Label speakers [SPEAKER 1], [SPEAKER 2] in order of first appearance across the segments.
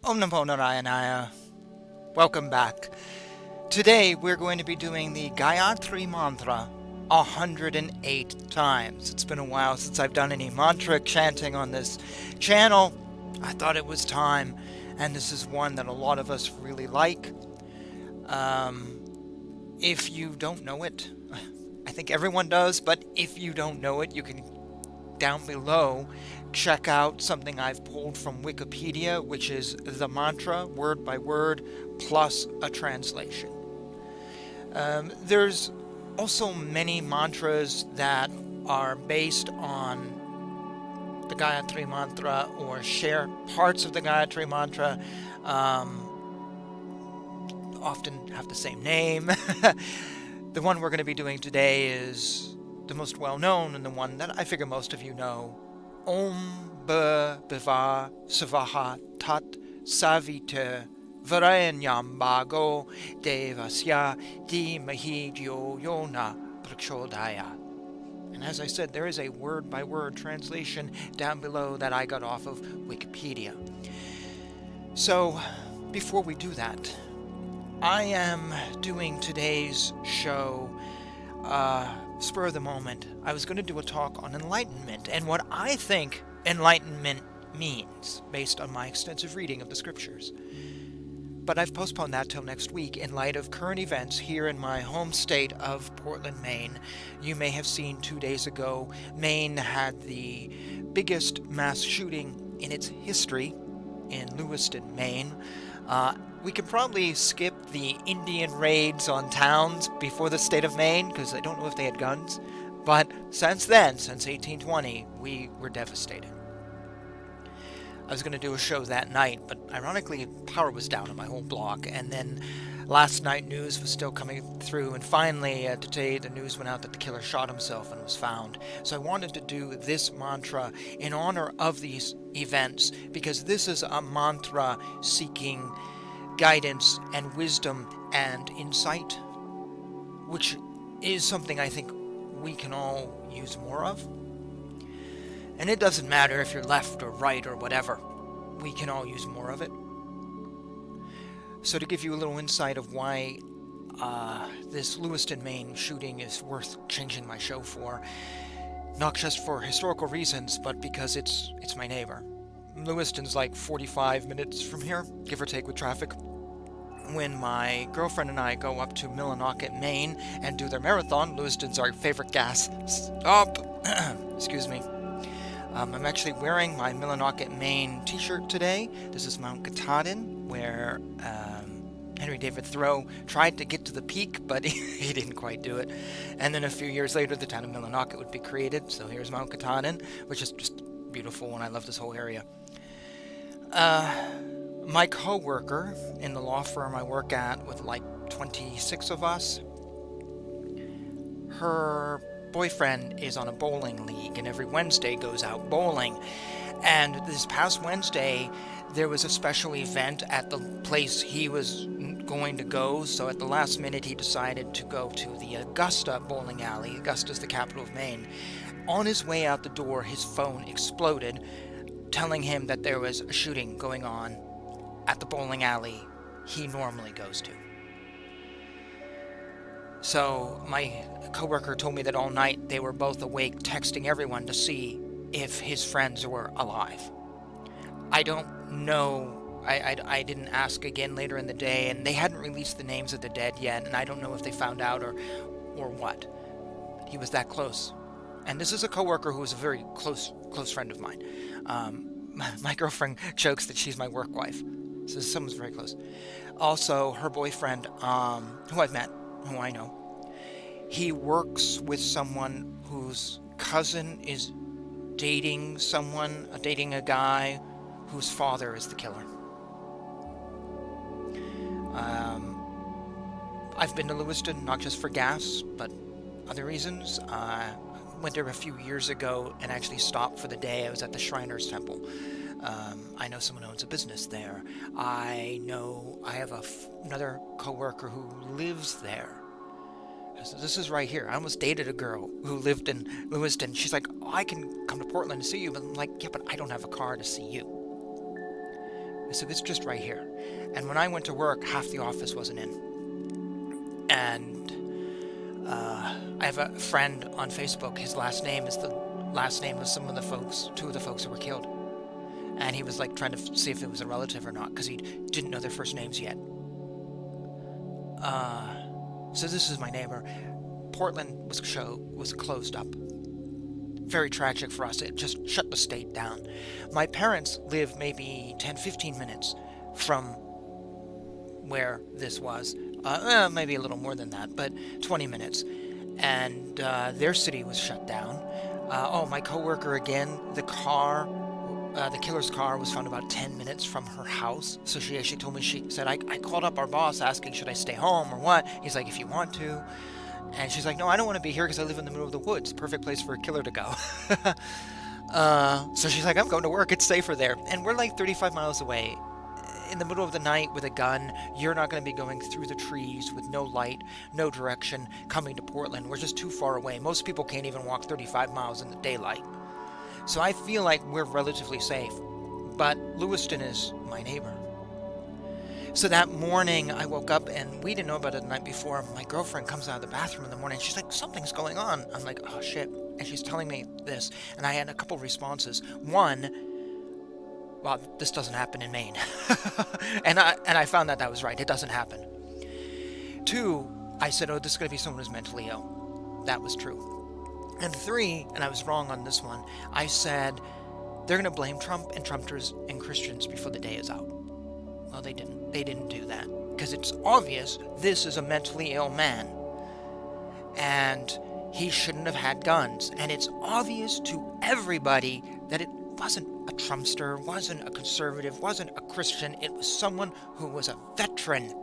[SPEAKER 1] Om Namo Narayanaya. Welcome back. Today we're going to be doing the Gayatri Mantra 108 times. It's been a while since I've done any mantra chanting on this channel. I thought it was time, and this is one that a lot of us really like. If you don't know it, I think everyone does, but if you don't know it, you can down below check out something I've pulled from Wikipedia, which is the mantra word by word plus a translation. There's also many mantras that are based on the Gayatri Mantra or share parts of the Gayatri Mantra, often have the same name. The one we're going to be doing today is the most well-known and the one that I figure most of you know. Om Bhur Suvah Tat Savitur Varenyam Bhargo Devasya Dheemahi Dhiyo Prachodayat. And as I said, there is a word-by-word translation down below that I got off of Wikipedia. So, before we do that, I am doing today's show spur of the moment. I was going to do a talk on enlightenment and what I think enlightenment means based on my extensive reading of the scriptures. But I've postponed that till next week in light of current events here in my home state of Portland, Maine. You may have seen 2 days ago, Maine had the biggest mass shooting in its history in Lewiston, Maine. We can probably skip the Indian raids on towns before the state of Maine, because I don't know if they had guns. But since then, since 1820, we were devastated. I was going to do a show that night, but ironically, power was down on my whole block. And then last night, news was still coming through. And finally, today, the news went out that the killer shot himself and was found. So I wanted to do this mantra in honor of these events, because this is a mantra seeking guidance and wisdom and insight, which is something I think we can all use more of. And it doesn't matter if you're left or right or whatever, we can all use more of it. So to give you a little insight of why this Lewiston, Maine shooting is worth changing my show for, not just for historical reasons, but because it's my neighbor. Lewiston's like 45 minutes from here, give or take with traffic. When my girlfriend and I go up to Millinocket, Maine and do their marathon, Lewiston's our favorite gas stop. Excuse me. I'm actually wearing my Millinocket, Maine t-shirt today. This is Mount Katahdin, where Henry David Thoreau tried to get to the peak, but he didn't quite do it. And then a few years later, the town of Millinocket would be created. So here's Mount Katahdin, which is just beautiful, and I love this whole area. My co-worker in the law firm I work at with like 26 of us, her boyfriend is on a bowling league and every Wednesday goes out bowling. And this past Wednesday, there was a special event at the place he was going to go. So at the last minute, he decided to go to the Augusta bowling alley. Augusta's the capital of Maine. On his way out the door, his phone exploded, telling him that there was a shooting going on at the bowling alley he normally goes to. So my coworker told me that all night they were both awake, texting everyone to see if his friends were alive. I don't know. I didn't ask again later in the day, and they hadn't released the names of the dead yet, and I don't know if they found out or what. He was that close. And this is a coworker who is a very close friend of mine. My girlfriend jokes that she's my work wife. So someone's very close. Also, her boyfriend, who I've met, who I know, he works with someone whose cousin is dating a guy whose father is the killer. I've been to Lewiston, not just for gas, but other reasons. Went there a few years ago and actually stopped for the day. I was at the Shriners Temple. I know someone who owns a business there. I have another coworker who lives there. So this is right here. I almost dated a girl who lived in Lewiston. She's like, oh, I can come to Portland to see you. But I'm like, yeah, but I don't have a car to see you. I said, it's just right here. And when I went to work, half the office wasn't in. And I have a friend on Facebook. His last name is the last name of some of the folks, two of the folks who were killed. And he was like trying to see if it was a relative or not, because he didn't know their first names yet. So this is my neighbor. Portland was closed up. Very tragic for us. It just shut the state down. My parents live maybe 10-15 minutes from where this was. Maybe a little more than that, but 20 minutes. And their city was shut down. My coworker again, the killer's car was found about 10 minutes from her house. So she actually told me, she said, I called up our boss asking, should I stay home or what? He's like, if you want to. And she's like, no, I don't want to be here because I live in the middle of the woods. Perfect place for a killer to go. So she's like, I'm going to work. It's safer there. And we're like 35 miles away. In the middle of the night with a gun, you're not going to be going through the trees with no light, no direction, coming to Portland. We're just too far away. Most people can't even walk 35 miles in the daylight. So I feel like we're relatively safe. But Lewiston is my neighbor. So that morning I woke up, and we didn't know about it the night before. My girlfriend comes out of the bathroom in the morning. She's like, something's going on. I'm like, oh shit. And she's telling me this. And I had a couple responses. One, well, this doesn't happen in Maine. and I found that was right. It doesn't happen. Two, I said, oh, this is going to be someone who's mentally ill. That was true. And three, and I was wrong on this one, I said, they're going to blame Trump and Trumpers and Christians before the day is out. Well, they didn't. They didn't do that. Because it's obvious this is a mentally ill man. And he shouldn't have had guns. And it's obvious to everybody that it wasn't a Trumpster, wasn't a conservative, wasn't a Christian. It was someone who was a veteran.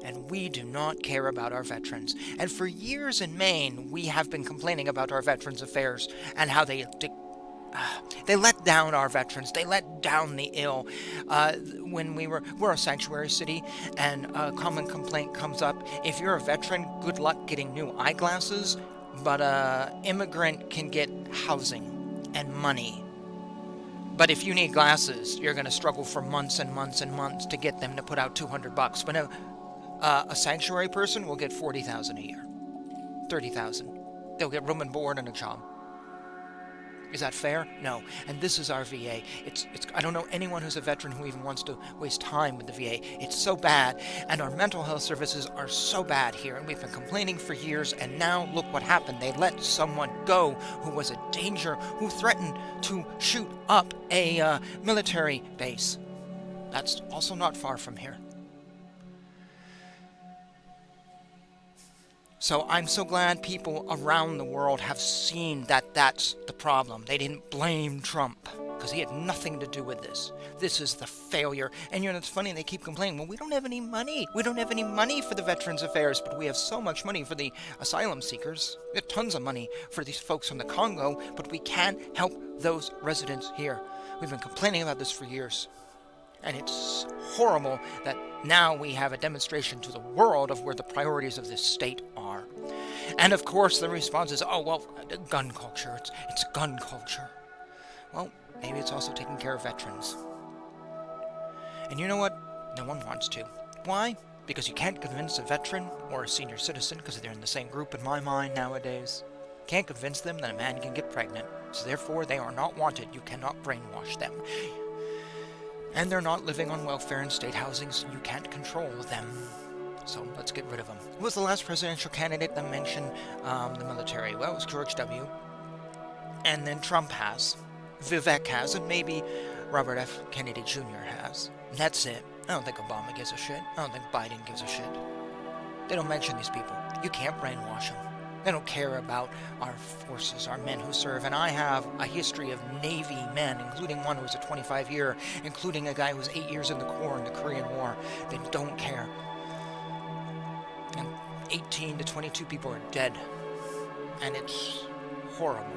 [SPEAKER 1] And we do not care about our veterans. And for years in Maine, we have been complaining about our Veterans Affairs and how they let down our veterans. They let down the ill. When we're a sanctuary city, and a common complaint comes up: if you're a veteran, good luck getting new eyeglasses, but immigrant can get housing and money. But if you need glasses, you're going to struggle for months and months and months to get them to put out $200. But a sanctuary person will get $40,000 a year, $30,000. They'll get room and board and a job. Is that fair? No. And this is our VA. It's. I don't know anyone who's a veteran who even wants to waste time with the VA. It's so bad. And our mental health services are so bad here. And we've been complaining for years. And now look what happened. They let someone go who was a danger, who threatened to shoot up a military base. That's also not far from here. So I'm so glad people around the world have seen that that's the problem. They didn't blame Trump because he had nothing to do with this. This is the failure. And it's funny, they keep complaining, well, we don't have any money. We don't have any money for the Veterans Affairs, but we have so much money for the asylum seekers. We have tons of money for these folks from the Congo, but we can't help those residents here. We've been complaining about this for years. And it's horrible that now we have a demonstration to the world of where the priorities of this state are. And of course the response is, oh, well, gun culture. It's gun culture. Well, maybe it's also taking care of veterans. And you know what? No one wants to. Why? Because you can't convince a veteran or a senior citizen, because they're in the same group in my mind nowadays. Can't convince them that a man can get pregnant. So therefore they are not wanted. You cannot brainwash them. And they're not living on welfare and state housing, so you can't control them. So let's get rid of them. Who was the last presidential candidate that mentioned the military? Well, it was George W. And then Trump has. Vivek has, and maybe Robert F. Kennedy Jr. has. That's it. I don't think Obama gives a shit. I don't think Biden gives a shit. They don't mention these people. You can't brainwash them. They don't care about our forces, our men who serve. And I have a history of Navy men, including one who was a 25-year, including a guy who was 8 years in the Corps in the Korean War. They don't care. And 18 to 22 people are dead. And it's horrible.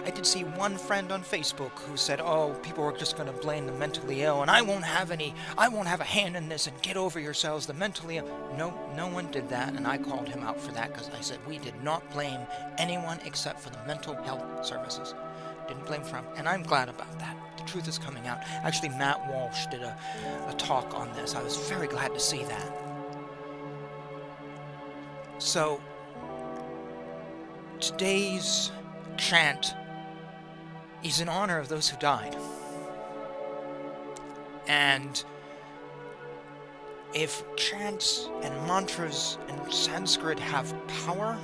[SPEAKER 1] I did see one friend on Facebook who said, oh, people are just going to blame the mentally ill, and I won't have a hand in this, and get over yourselves, the mentally ill. No one did that, and I called him out for that, because I said we did not blame anyone except for the mental health services. Didn't blame Trump, and I'm glad about that. The truth is coming out. Actually, Matt Walsh did a talk on this. I was very glad to see that. So, today's chant is in honor of those who died. And if chants and mantras and Sanskrit have power,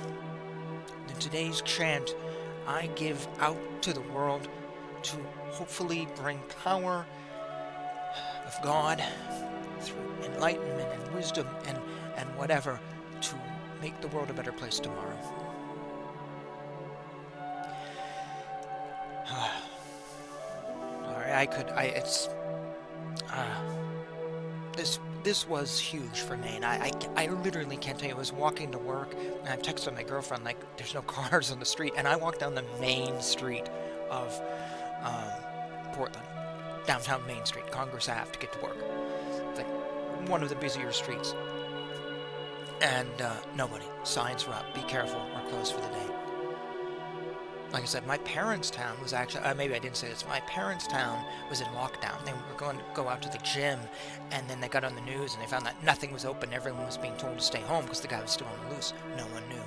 [SPEAKER 1] then today's chant I give out to the world to hopefully bring power of God through enlightenment and wisdom and whatever to make the world a better place tomorrow. Sorry, this was huge for Maine. I literally can't tell you. I was walking to work, and I texted my girlfriend, like, there's no cars on the street, and I walked down the main street of Portland, downtown Main Street, Congress Ave, to get to work. It's like one of the busier streets. And nobody. Signs were up. Be careful. We're closed for the day. Like I said, my parents' town was actually, maybe I didn't say this, my parents' town was in lockdown. They were going to go out to the gym, and then they got on the news, and they found that nothing was open. Everyone was being told to stay home because the guy was still on the loose. No one knew.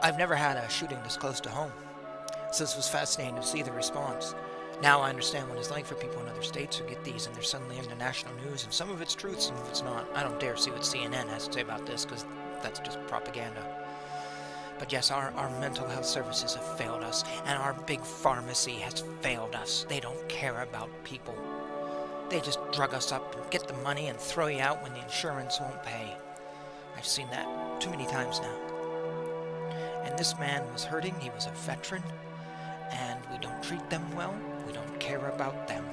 [SPEAKER 1] I've never had a shooting this close to home, so this was fascinating to see the response. Now I understand what it's like for people in other states who get these and they're suddenly in the national news, and some of it's truth, some of it's not. I don't dare see what CNN has to say about this because that's just propaganda. But yes, our mental health services have failed us, and our big pharmacy has failed us. They don't care about people. They just drug us up and get the money and throw you out when the insurance won't pay. I've seen that too many times now. And this man was hurting. He was a veteran, and we don't treat them well. We don't care about them.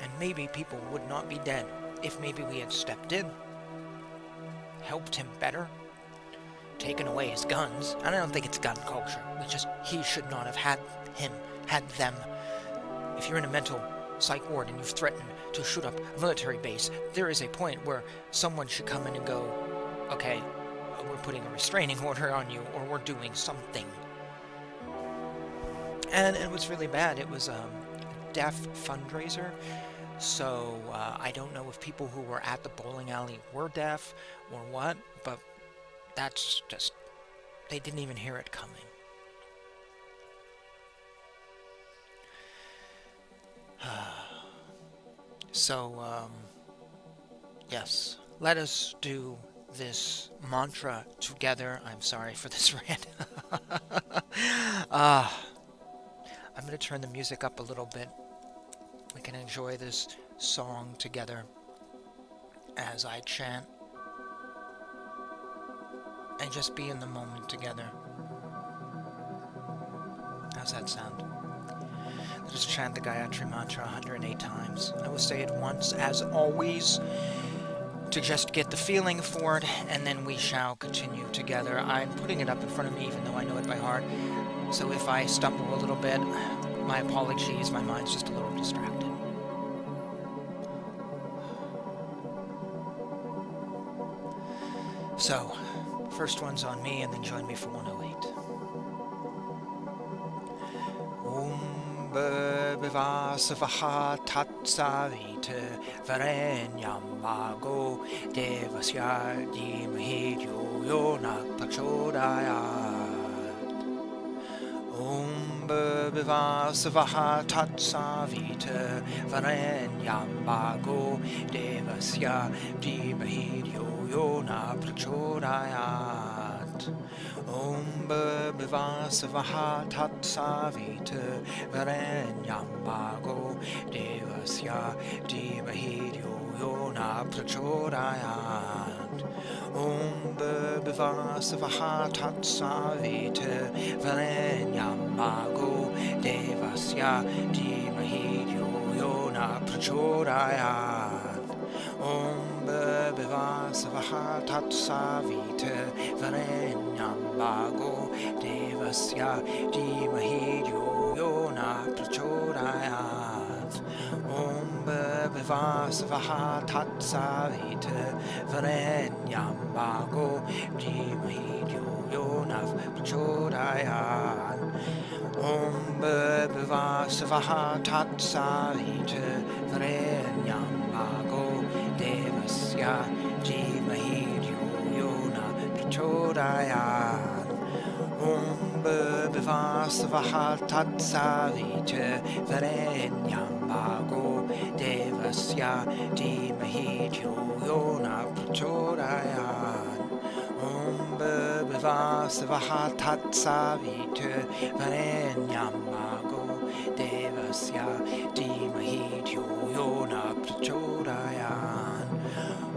[SPEAKER 1] And maybe people would not be dead if maybe we had stepped in, helped him better, taken away his guns. And I don't think it's gun culture. He should not have had them. If you're in a mental psych ward and you've threatened to shoot up a military base, there is a point where someone should come in and go, okay, we're putting a restraining order on you, or we're doing something. And it was really bad. It was a deaf fundraiser, so I don't know if people who were at the bowling alley were deaf or what, but that's just, they didn't even hear it coming. So, yes, let us do this mantra together. I'm sorry for this rant. I'm going to turn the music up a little bit. We can enjoy this song together as I chant and just be in the moment together. How's that sound? Let us chant the Gayatri Mantra 108 times. I will say it once, as always, to just get the feeling for it, and then we shall continue together. I'm putting it up in front of me even though I know it by heart. So if I stumble a little bit, my apologies, my mind's just a little distracted. So, first one's on me, and then join me for 108. Om Bhur Suvah Tat Savitur Varenyam Bhargo Devasya Dheemahi Dhiyo Prachodayat. Om Bhur Suvah Tat Savitur Varenyam Bhargo Devasya Dheemahi Dhiyo Prachodayat. Om Bhur Suvah Tat Savitur Varenyam Bhargo Devasya Dheemahi Dhiyo Prachodayat. Om Bhur Suvah Tat Savitur Varenyam Bhargo Devasya Dheemahi Dhiyo Prachodayat. Om Bhur Suvah Tat Savitur Varenyam Bhargo Devasya Dheemahi Dhiyo Prachodayat. Om Bhur Bhuvah Svaha Tat Savitur Varenyam Bhargo Dheemahi Dhiyo Prachodayat. Om Bhuvah Svaha Tat Savitur Varenyam Bhargo Devasya Dheemahi Dhiyo Prachodayat. Om Bhuvah Svaha Tat Savitur Varenyam Bhargo Devasya Dheemahi Dhiyo Prachodayat. Om Bhuvah Svaha Tat Savitur Varenyam Bhargo Devasya Dheemahi Dhiyo Prachodayat.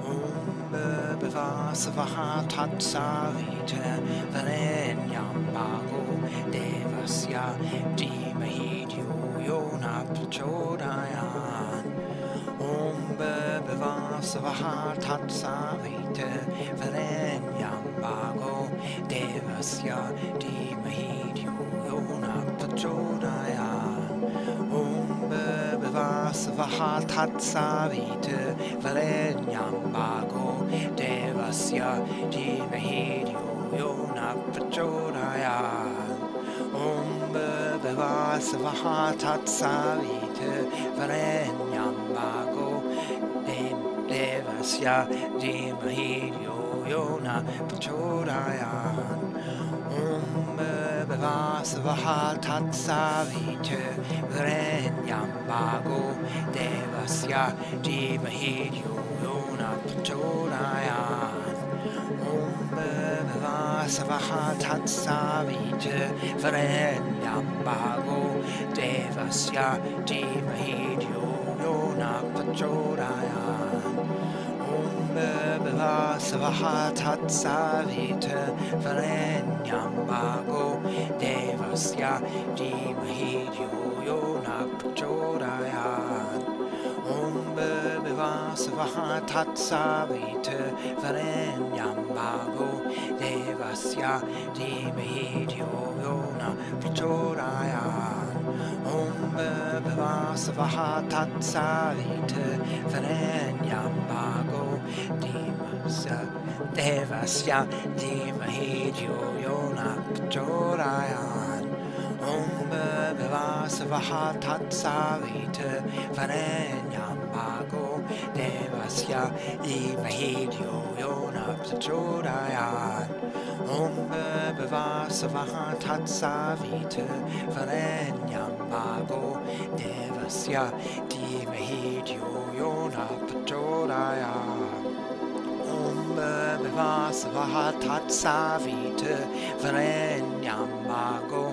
[SPEAKER 1] Om Bhuvah Svaha Tat Savitur Varenyam Bhargo Devasya Dheemahi Dhiyo Prachodayat. Om Bhuvah Svaha Tat Savitur Varenyam Bhargo Devasya Dheemahi Dhiyo Prachodayat. Om Bhuvah Svaha Tat Savitur Varenyam Bhargo Devasya Dheemahi Dhiyo Prachodayat. Om Bhuvah Svaha Tat Savitur Varenyam Bhargo Devasya Dheemahi Dhiyo Prachodayat. Om Bhuvah Svaha Tat Savitur Varenyam Bhargo Devasya Dheemahi Dhiyo Prachodayat. Om Bhuvah Svaha Tat Savitur Varenyam Bhargo Devasya Dheemahi Dhiyo Prachodayat. Om Bhuvah Svaha Tat Savitur Varenyam Bhargo Devasya Dheemahi Dhiyo Prachodayat. Om Bhuvah Svaha Tat Savitur Varenyam Bhargo Devasya Dheemahi Dhiyo Prachodayat. Om Bhuvah Svaha Tat Savitur Varenyam Bhargo Devasya Dheemahi Dhiyo Prachodayat. Om Bhuvah Svaha Tat Savitur Varenyam Bhargo Devasya Dheemahi Dhiyo Prachodayat. Om Bhuvah Svaha Tat Savitur Varenyam Bhargo Devasya Dheemahi Dhiyo Prachodayat. Om Bhuvah Svaha Tat Savitur Varenyam Bhargo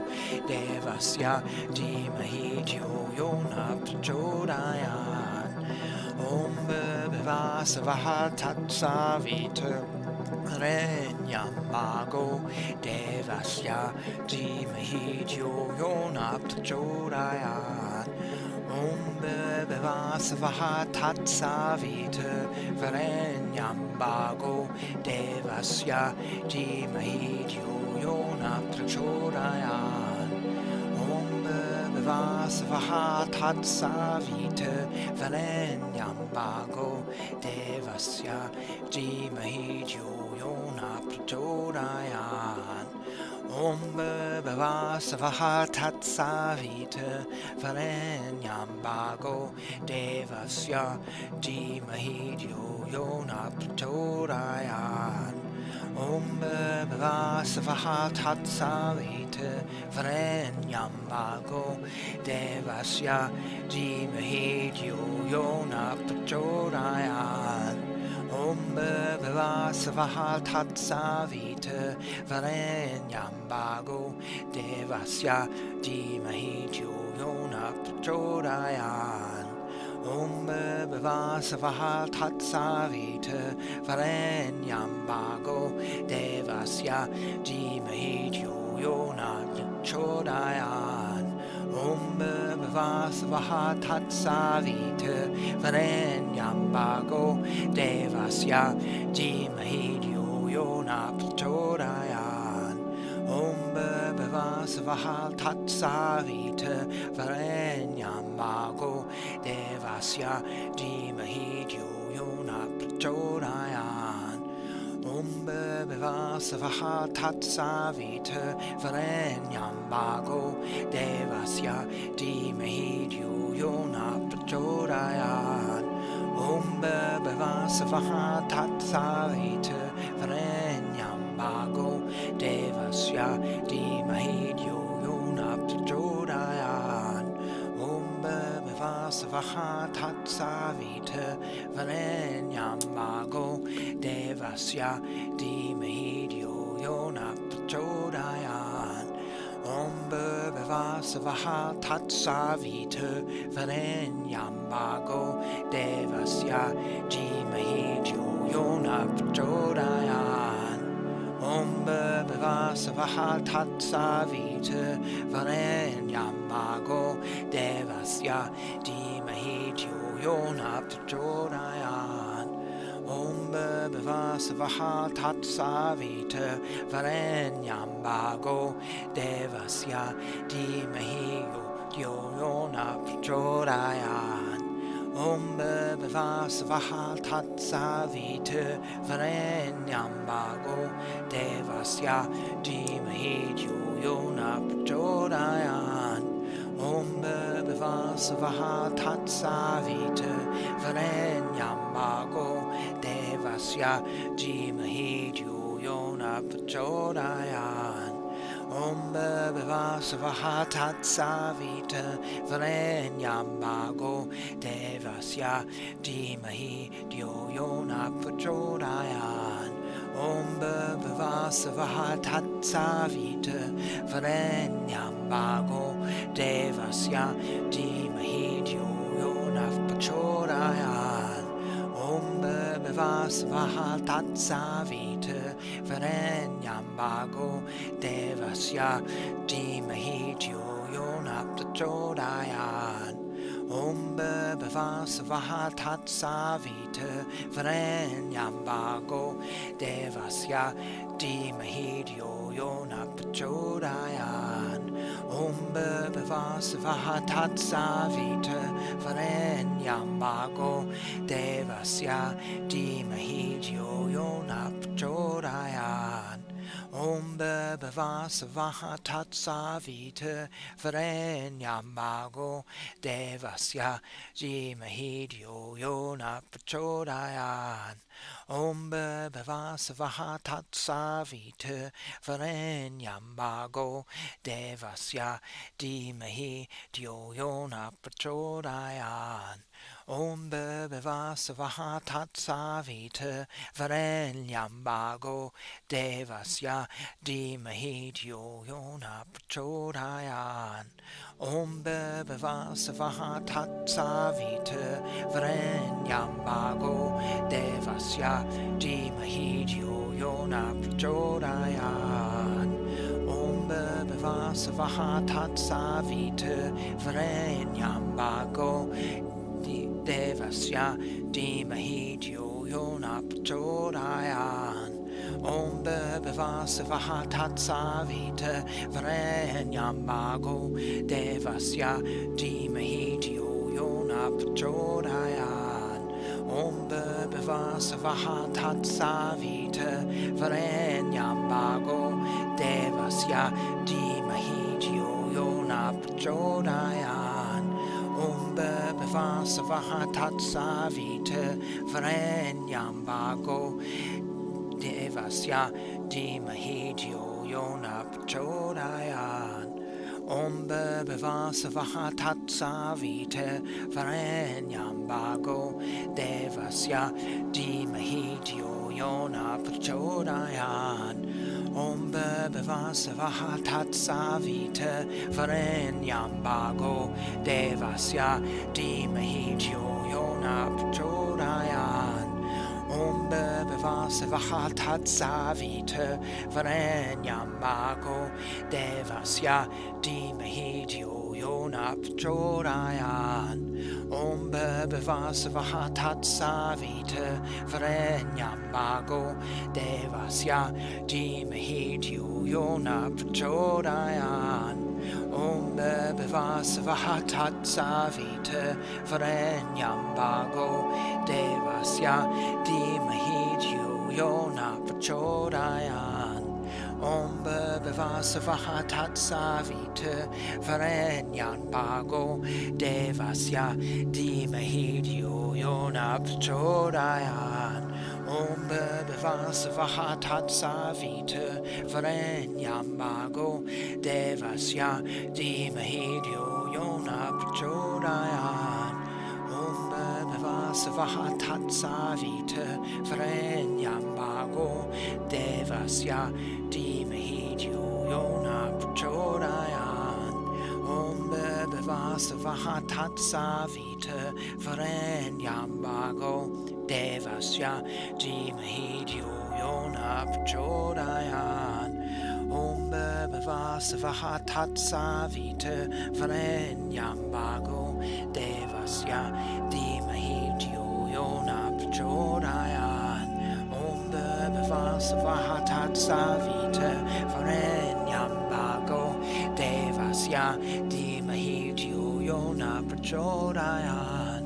[SPEAKER 1] Devasya Dheemahi Dhiyo Prachodayat. Om Bhuvah Svaha Tat Savitur Varenyam Bhargo Devasya Dheemahi Dhiyo Prachodayat. Om Bhuvah Svaha Tat Savitur Varenyam Bhargo Devasya Dheemahi Dhiyo Prachodayat. Om Bhuvah Svaha Tat Savitur Varenyam Bhargo Devasya Dheemahi Dhiyo Prachodayat. Om Bhuvah Svaha Tat Savitur Varenyam Bhargo Devasya Dheemahi Dhiyo Prachodayat. Om Bhuvah Svaha Tat Savitur Varenyam Bhargo Devasya Dheemahi Dhiyo Prachodayat. Om Bhuvah Svaha Tat Savitur Varenyam Bhargo Devasya Dheemahi Dhiyo Prachodayat. Om Bhuvah Svaha Tat Savitur Varenyam Bhargo Devasya Dheemahi Dhiyo Prachodayat. Om Bhuvah Svaha Tat Savitur Varenyam Bhargo Devasya Dheemahi Dhiyo Prachodayat. Om Bhuvah Savaha Tatsavita Varenyam Bhargo Devasya Dheemahi Dhiyo Yona Prachodayat. Om Bhur Savaha Tatsavita Varenyam Bhargo Devasya Dheemahi Dhiyo Yona Prachodayat. Om Bhur Savaha Tatsavita Varenyam Bhargo Devasya Dheemahi Dhiyo Yona Prachodayat. Om Bhur Savaha Tatsavita Varenyam Bhargo Devasya Dheemahi Dhiyo Yona Prachodayat. Om Bhur Savaha Tatsavita Varenyam Bhargo Devasya Dheemahi Dhiyo Yona Prachodayat. Om Bhur Savaha Tatsavita Varenyam Bhargo Devasya Dheemahi Dhiyo Yona Prachodayat. Om Bhur Savaha Tatsavita Varenyam Bhargo Devasya Dheemahi Dhiyo Yona Prachodayat. Om Bhur Savaha Tatsavita Varenyam Bhargo Devasya Dheemahi Dhiyo Yona Prachodayat. Om Bhur Savaha Tatsavita Varenyam Bhargo Devasya Dheemahi Dhiyo Yona Prachodayat. Om Bhur Savaha Tatsavita Varenyam Bhargo Devasya Dheemahi Dhiyo Yona Prachodayat. Om Bhur Savaha Tatsavita Varenyam Bhargo Devasya Dheemahi Dhiyo Yona Prachodayat. Om Bhur Savaha Tatsavita Varenyam Bhargo Devasya Dheemahi Dhiyo Yona Prachodayat. Om Bhur Savaha Tatsavita Varenyam Bhargo Devasya Dheemahi Dhiyo Yona Prachodayat. Om Bhur Savaha Tatsavita Varenyam Bhargo Devasya Dheemahi Dhiyo Yona Prachodayat. Om Bhur Savaha Tatsavita Varenyam Bhargo Devasya Dheemahi Dhiyo Yona Prachodayat. Om Bhur Savaha Tatsavita Varenyam Bhargo Devasya Dheemahi Dhiyo Yona Prachodayat. Om Bhur Savaha Tatsavita Varenyam Bhargo Devasya Dheemahi Dhiyo Yona Prachodayat. Om Bhur Savaha Tatsavita Varenyam Bhargo Devasya Dheemahi Dhiyo Yona Prachodayat. Om Bhur Savaha Tatsavita Varenyam Bhargo Devasya Dheemahi Dhiyo Yona Prachodayat. Om Bhur Savaha Tatsavita Varenyam Bhargo Devasya Dheemahi Dhiyo Yona Prachodayat. Om Bhur Savaha Tatsavita Varenyam Bhargo Devasya Dheemahi Dhiyo Yona Prachodayat. Om Bhur Savaha Tatsavita Varenyam Bhargo Devasya Dheemahi Dhiyo Yona Prachodayat. Om Bhur Savaha Tatsavita Varenyam Bhargo Devasya Dheemahi Dhiyo Yona Prachodayat. Om Bhur Savaha Tatsavita Varenyam Bhargo Devasya Dheemahi Dhiyo Yona Prachodayat. Om Bhur Savaha Tatsavita Varenyam Bhargo Devasya Dheemahi Dhiyo Yona Prachodayat. Om Bhava Suvah Tat Savitur Varenyam Bhargo Devasya Dheemahi Dhiyo Na Prachodayat. Om Bhava Suvah Tat Savitur Varenyam Bhargo Devasya Dheemahi Dhiyo Na Prachodayat. Om Bhava Suvah Tat Savitur Varenyam Bhargo Devasya Dheemahi Dhiyo Na Prachodayat. Om Bhava Suvah Tat Savitur Varenyam Bhargo Devasya Dheemahi Dhiyo Na Prachodayat. Om Bhava Suvah Tat Savitur Varenyam Bhargo Devasya Dheemahi Dhiyo Na Prachodayat. Om Bhava Suvah Tat Savitur Varenyam Bhargo Devasya Dheemahi Dhiyo Na Prachodayat. Om Bhava Suvah Tat Savitur Varenyam Bhargo Devasya Dheemahi Dhiyo Na Prachodayat. Om Bhava Suvah Tat Savitur Varenyam Bhargo Devasya Dheemahi Dhiyo Na Prachodayat.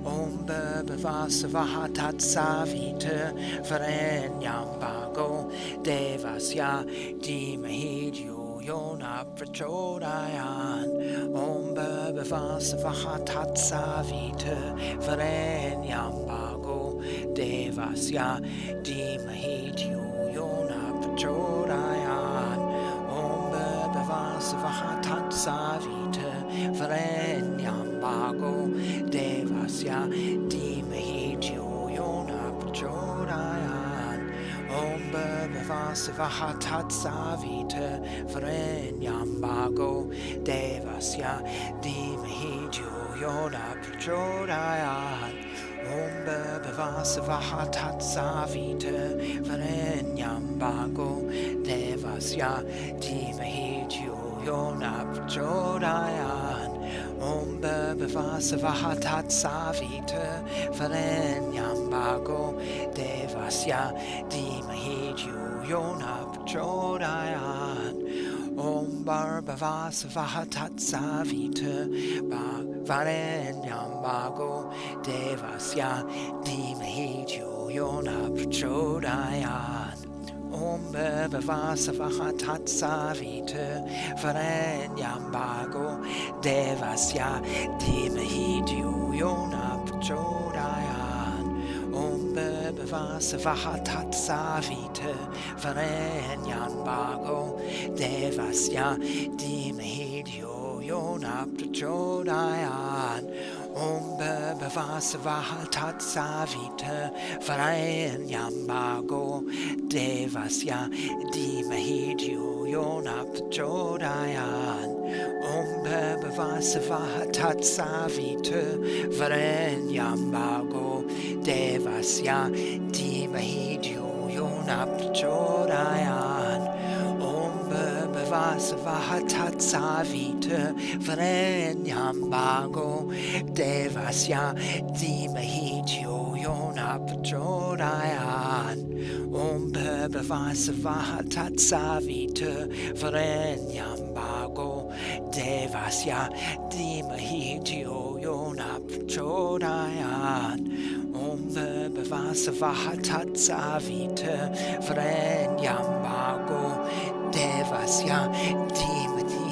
[SPEAKER 1] Om Bhava Suvah Tat Savitur Varenyam Bhargo Devasya Dheemahi Dhiyo Na Prachodayat. Om Bhava Suvah Tat Savitur Varenyam Bhargo Devasya Dheemahi Dhiyo Na Prachodayat. Om Bhava Suvah Tat Savitur Varenyam Bhargo Devasya Dheemahi Dhiyo Na Prachodayat. Om Bhava Suvah Tat Savitur Varenyam Bhargo Devasya Dheemahi Dhiyo Na Prachodayat. Om Bhava Suvah Tat Savitur Varenyam Bhargo Devasya Dheemahi Dhiyo Na Prachodayat. Om Bhava Suvah Tat Savitur Varenyam Bhargo Devasya Dheemahi Dhiyo Na Prachodayat. Om Bhava Suvah Tat Savitur Varenyam Bhargo Devasya Dheemahi Dhiyo Na Prachodayat. Om Bhava Suvah Tat Savitur Varenyam Bhargo Devasya Dheemahi Dhiyo Na Prachodayat. Om Bhava Suvah Tat Savitur Varenyam Bhargo Devasya Dheemahi Dhiyo Na Prachodayat. Om Bhava Suvah Tat Savitur Varenyam Bhargo Devasya Dheemahi Dhiyo Na Prachodayat. Om Bhava Suvah Tat Savitur Varenyam Bhargo Devasya Dheemahi Dhiyo Na Prachodayat. Om Bhava Suvah Tat Savitur Varenyam Bhargo Devasya Dheemahi Dhiyo Na Prachodayat. Om Bhava Suvah Tat Savitur Varenyam Bhargo Devasya Dheemahi Dhiyo Na Prachodayat. Om Bhava Suvah Tat Savitur Varenyam Bhargo Devasya Dheemahi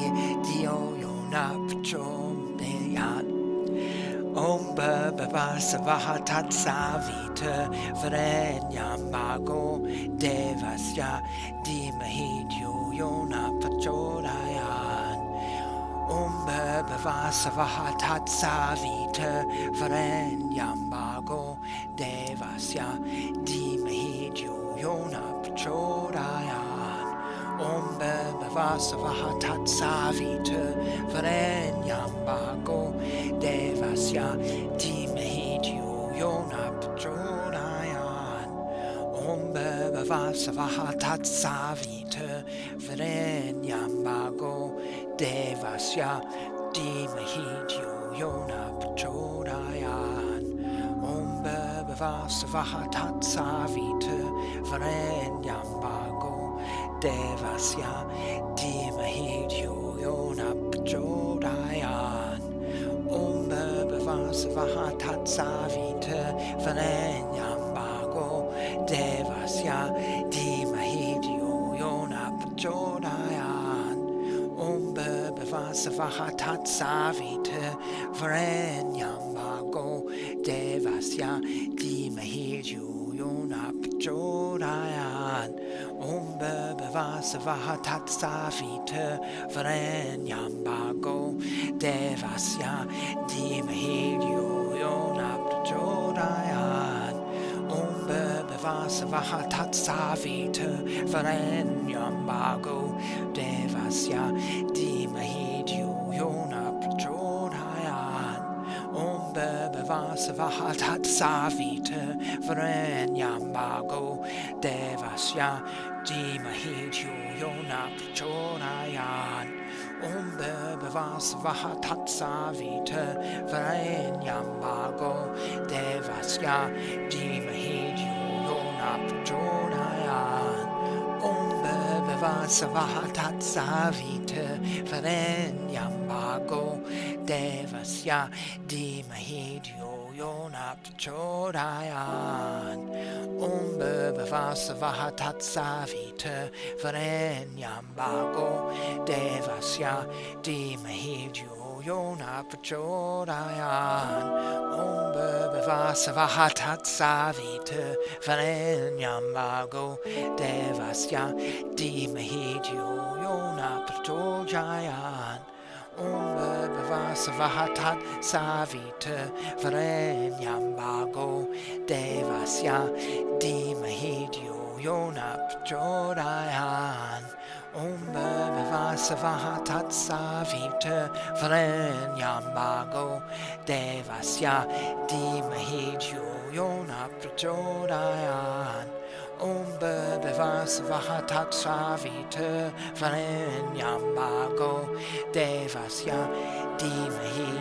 [SPEAKER 1] Dhiyo Na Prachodayat. Om Bhava Suvah Tat Savitur Varenyam Bhargo Devasya Dheemahi Dhiyo Na Prachodayat. Om Bhava Suvah Tat Savitur Varenyam Bhargo Devasya Dheemahi Dhiyo Na Prachodayat. Om Bhava Suvah Tat Savitur Varenyam Bhargo Devasya Dheemahi Dhiyo Na Prachodayat. Om Bhava Suvah Tat Savitur Varenyam Bhargo Devasya Dheemahi Dhiyo Yona Prachodayat. Om Bhuvah Suvah Savitur Varenyam Bhargo Devasya Dheemahi Dhiyo Yona Prachodayat. Om Bhuvah Suvah Savitur Varenyam Bhargo Devasya Dheemahi Dhiyo Yona Prachodayat. Om Bhuvah Suvah Savitur Varenyam Bhargo Devasya Dheemahi Dhiyo Yona Prachodayat. Om Bhuvah Suvah Savitur Varenyam Bhargo Devasya Dheemahi Dhiyo Yona Prachodayat. Om Bhuvah Suvah Savitur Varenyam Bhargo Devasya Dheemahi Dhiyo Yona Prachodayat. Om Bhuvah Suvah Savitur Varenyam Bhargo Devasya Dheemahi Dhiyo Yona Prachodayat. Om Bhuvah Suvah Savitur Varenyam Bhargo Devasya Dheemahi Dhiyo Yona Prachodayat. Om Bhuvah Suvah Savitur Varenyam Bhargo Devasya Dheemahi Dhiyo Yona Prachodayat. Om Bhuvah Suvah Savitur Varenyam Bhargo Devasya Dheemahi Dhiyo Yona Prachodayat. Om Bhuvah Suvah Savitur Varenyam Bhargo Devasya Dheemahi Dhiyo Yona Prachodayat. Om Bhuvah Suvah Savitur Varenyam Bhargo Devasya Dheemahi Dhiyo Yona Prachodayat. Om Bhuvah Suvah Savitur Varenyam Bhargo Devasya Dheemahi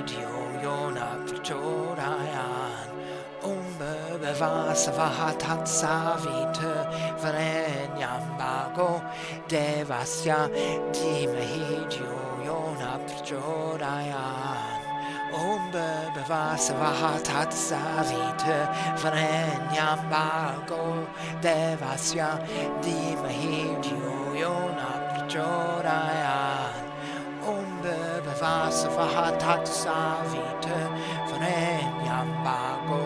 [SPEAKER 1] Dhiyo Yona Prachodayat. Om Bhuvah Suvah Savitur Varenyam Bhargo Devasya Dheemahi Dhiyo Yona Prachodayat. Om Bhuvah Suvah Savitur Varenyam Bhargo Devasya Dheemahi Dhiyo Yona Prachodayat. Om Bhuvah Suvah Savitur Varenyam Bhargo Devasya Dheemahi Dhiyo Yona Prachodayat. Om Bhuvah Suvah Savitur Varenyam Bhargo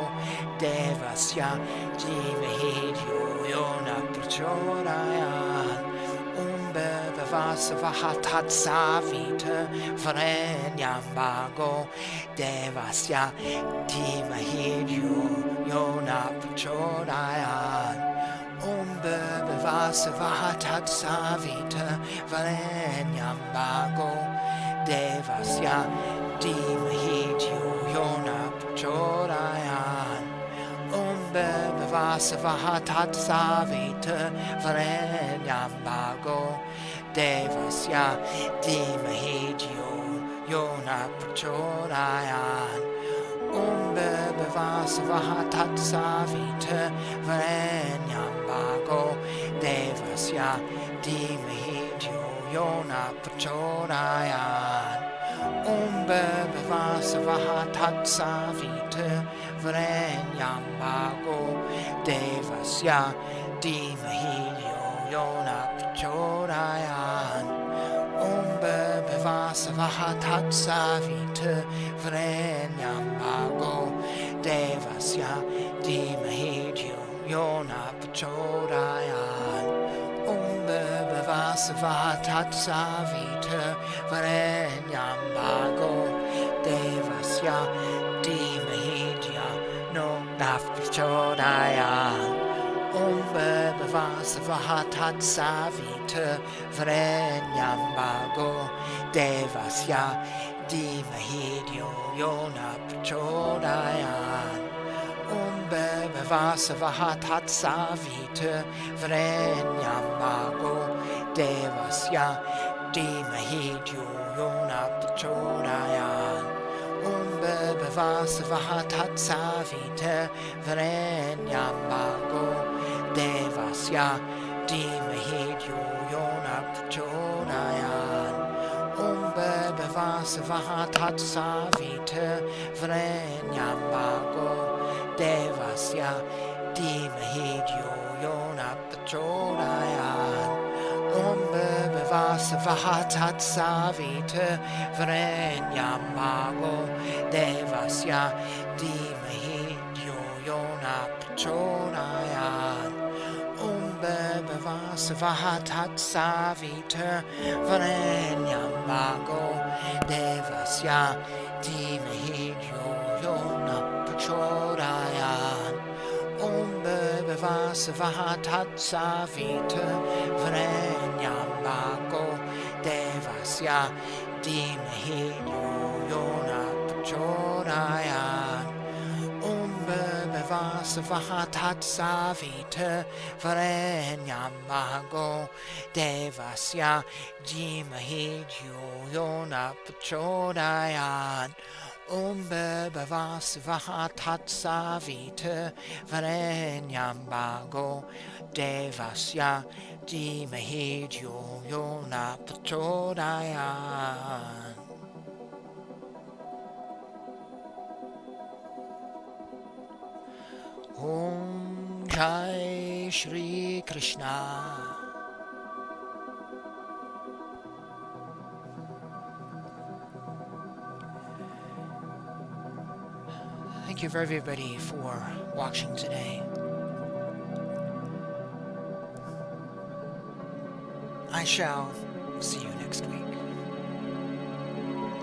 [SPEAKER 1] Devasya Dheemahi Dhiyo Yona Prachodayat. Om Bhuvah Suvah Savitur Varenyam Bhargo Devasya Dheemahi Dhiyo Yona Prachodayat. Om Bhuvah Suvah Savitur Varenyam Bhargo Devasya Dheemahi Dhiyo Yona Prachodayat. Om Bhuvah Suvah Savitur Varenyam Bhargo Devasya Dheemahi Dhiyo Yona Prachodayat. Om Bhuvah Suvah Savitur Varenyam Bhargo Devasya Dheemahi Dhiyo Yona Prachodayat. Om Bhuvah Suvah Savitur Varenyam Bhargo Devasya Dheemahi Dhiyo Yona Prachodayat. Om Bhuvah Suvah Savitur Varenyam Bhargo Devasya Dheemahi Dhiyo Yona Prachodayat. Om Bhuvah Suvah Savitur Varenyam Bhargo Devasya Dheemahi Dhiyo Yona Prachodayat. Om Bhuvah Suvah Savitur Varenyam Bhargo Devasya Dheemahi Dhiyo Yona Prachodayat. Om Bhuvah Suvah Savitur Varenyam Bhargo Devasya Dheemahi Dhiyo Yona Prachodayat. Om Bhava Savaha Tatsavita Varenyam Bhargo Devasya Dheemahi Dhiyo Yona Prachodayat Bhava Savaha Tatsavita Varenyam Bhargo Devasya Dheemahi Dhiyo Yona Prachodayat Bhava Savaha Tatsavita Varenyam Bhargo Devasya Dheemahi Dhiyo Yona Prachodayat Bhava Savaha Tatsavita Varenyam Bhargo Devasya Dheemahi Dhiyo Yona Prachodayat Bhava Savaha Tatsavita Varenyam Bhargo Devasya Dheemahi Dhiyo Yona Prachodayat Bhava Savaha Tatsavita Varenyam Bhargo Devasya Dheemahi Dhiyo Yona Prachodayat Bhava Savaha Tatsavita Varenyam Bhargo Devasya Dheemahi Dhiyo Yona Prachodayat. Om Jai Shri Krishna. Thank you for everybody for watching today. I shall see you next week.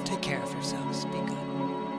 [SPEAKER 1] Take care of yourselves. Be good.